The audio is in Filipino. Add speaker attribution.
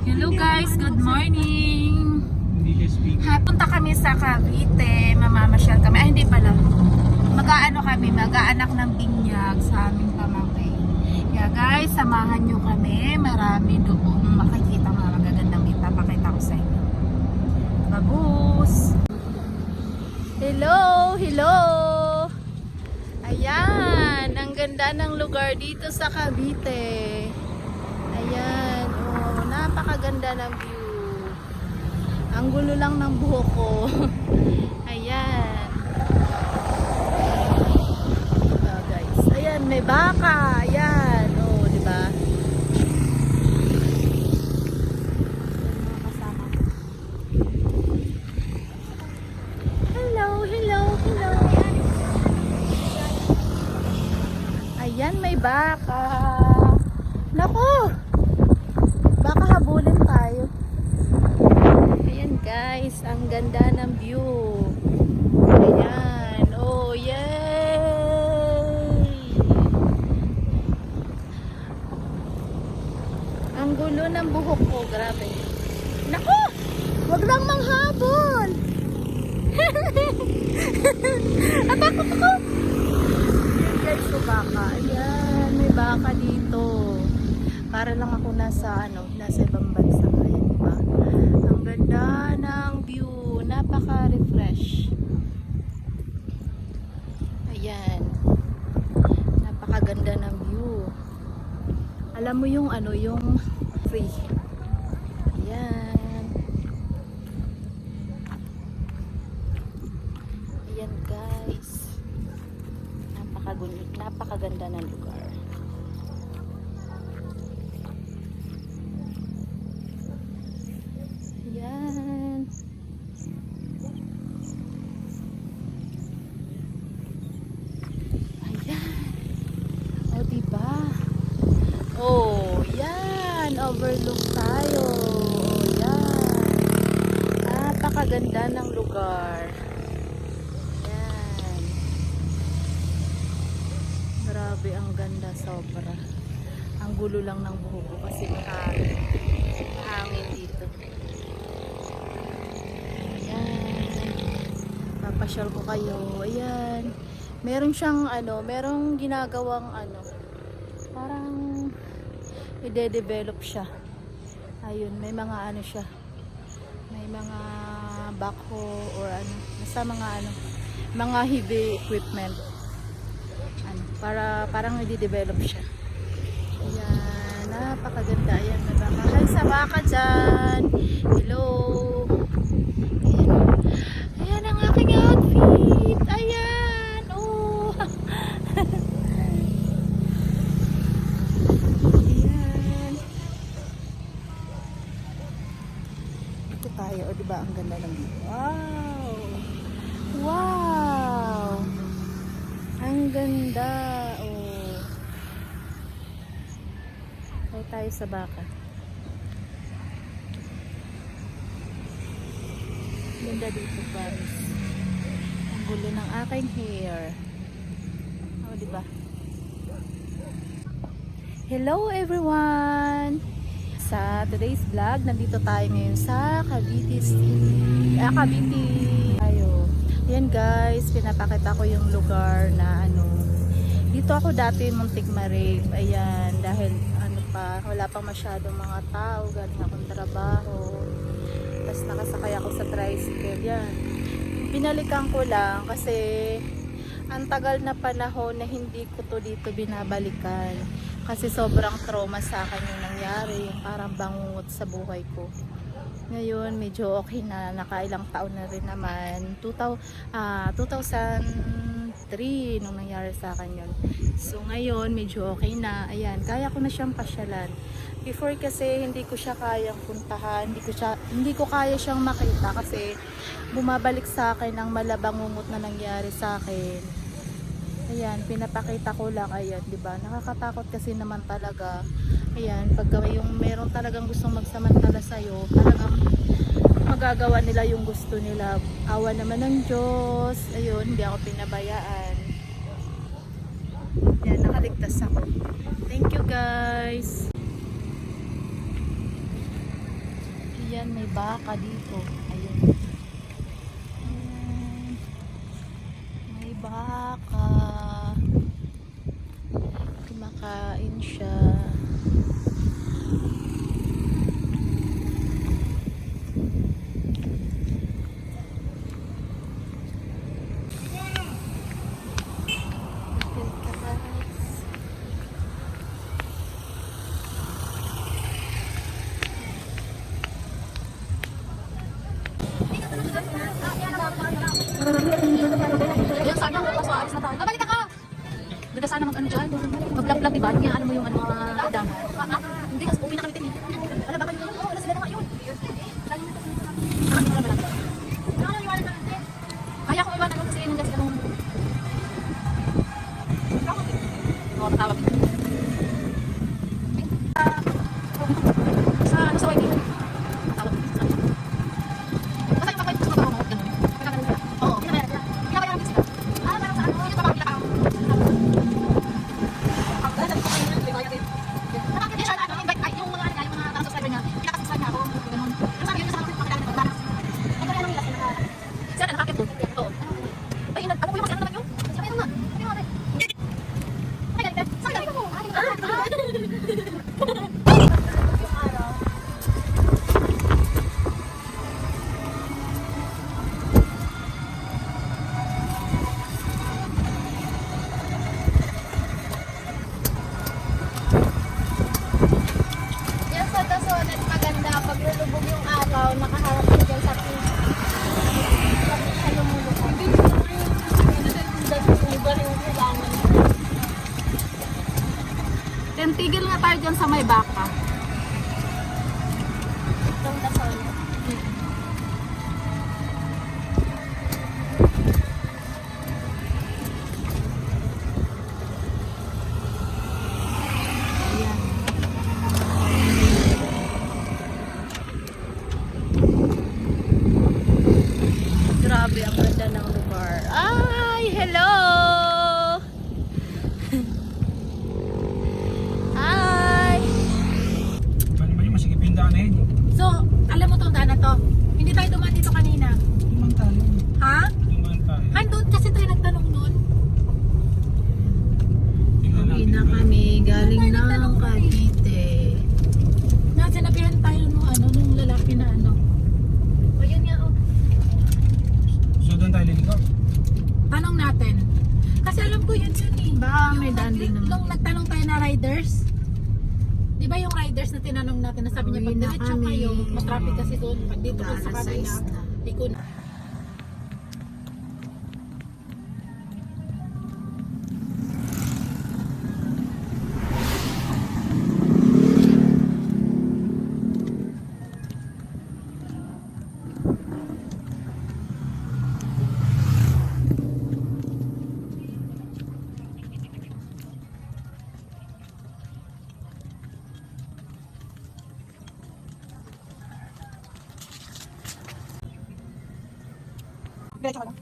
Speaker 1: Hello guys, good morning. Punta kami sa Cavite, mamamasyal kami. Ay, hindi pala. Mag-aano kami, mag-aanak ng binyag sa aming pamangkin. Kaya guys, samahan nyo kami. Marami doon makikita mga magagandang ipapakita ko sa inyo. Babus! Hello! Hello! Ayan, ang ganda ng lugar dito sa Cavite. Ayan, oh, napakaganda ng view. Ang gulo lang ng buhok ko. Ayan. Oh, guys. Ayan, may baka. Ayan, oh, di ba? Hello, hello, hello. Ayan, may baka. Naku! Baka habulin tayo. Ayan guys, ang ganda ng view. Ayan, oh yay! Ang gulo ng buhok ko, grabe. Naku! Wag lang manghabol! Atakot ako! Ayan guys, so baka. Ayan, may baka dito. Para lang ako nasa ibang bansa. Ayan, diba? Ang ganda ng view. Napaka-refresh. Ayan. Napakaganda ng view. Alam mo yung yung free. Ayan. Ayan guys. Napakaganda ng lugar. Ayan. Ayan. O, diba? Oh, yan. Overlook tayo. O, yan. Napakaganda ng lugar. Ayan. Grabe, ang ganda. Sobra. Ang gulo lang ng buhok ko kasi may hangin dito. Papasyal ko kayo. Ayan. Meron siyang merong ginagawang parang i-develop siya. Ayun, may mga siya. May mga backhoe or basta mga mga heavy equipment. Parang i-develop siya. Ayan, napakaganda. Ayan, may baka. Hi sa baka dyan. Hello. Ayan ang aking outfit. Ayan. Oh. Ayan. Ito tayo. O, diba? Ang ganda ng wow. Wow. Ang ganda. Oh. Kaya tayo sa baka. Ganda dito guys. Ang gulo ng aking hair. O, diba? Hello everyone! Sa today's vlog, nandito tayo ngayon sa Cavite City. Cavite tayo. Ayan guys, pinapakita ko yung lugar na dito ako dati muntik ma-rave. Ayan, dahil wala pang masyadong mga tao, galing akong trabaho. Tapos nakasakay ako sa tricycle. Yan. Binalikan ko lang kasi ang tagal na panahon na hindi ko to dito binabalikan. Kasi sobrang trauma sa akin yung nangyari. Yung parang bangungot sa buhay ko. Ngayon, medyo okay na. Nakailang taon na rin naman. 2003 nung nangyari sa akin yun. So ngayon, medyo okay na. Ayan, kaya ko na siyang pasyalan. Before kasi hindi ko siya kayang puntahan, hindi ko kaya siyang makita kasi bumabalik sa akin ang malabangungot na nangyari sa akin. Ayan, pinapakita ko lang. Ayan, di ba? Nakakatakot kasi naman talaga. Ayan, pag yung meron talagang gustong magsamantala sa iyo, talagang magagawa nila yung gusto nila. Awa naman ng Diyos. Ayun, hindi ako pinabayaan. Ayan, nakaligtas ako. Thank you guys. Ayan, may baka dito. Ayun. Ayan. May baka. Kumakain siya. Ayun, sana ako kaso alis na tayo. Babalik ka! Ganda sana mag-ano dyan. Mag-vlog-vlog, diba? Niya, ano mo yung ano, mga dama. Hindi, kasi uwi na kami din. Wala ba kayo? Oo, wala sila na nga yun. Kaya ko iwanan lang kasi nandiyan sila nung... Oo, natawag. Sa ano, sa YT. Natawag. Basta yung pagkain, gusto ko ba ganun? Oo, pinabayaran sila. Ah, parang sa ano, yung tabang nila. Yan sa Dasonet maganda pag lulubog yung araw, nakaharap ka dyan sa fish. Tapos siya lumulubog. Then tigil nga tayo dyan sa may baka. Itong Dasonet. Grabe, ang ganda ng lugar. Ay, hello! Hi!
Speaker 2: Paano ba yung masikip yung daan na yun?
Speaker 1: So, alam mo tong daan na to? Hindi tayo dumaan dito kanina.
Speaker 2: Duman tayo.
Speaker 1: Ha?
Speaker 2: Duman tayo.
Speaker 1: Andun kasi tayo nagtanong nun.
Speaker 2: Tingnan
Speaker 1: Uwi
Speaker 2: natin.
Speaker 1: na kami, galing ng Cavite. Nasanabihan tayo nung ano, nung lalaki na ano. O yun nga, oh.
Speaker 2: So doon tayo liligaw.
Speaker 1: Tanong natin. Kasi alam ko yun eh. Baka may daan din naman. Nung nagtanong tayo na riders, di ba yung riders na tinanong natin na sabi niya pag diretso kayo, matraffic kasi doon. Pag dito kayo sa kabila, ikon.
Speaker 2: Diretso ka lang.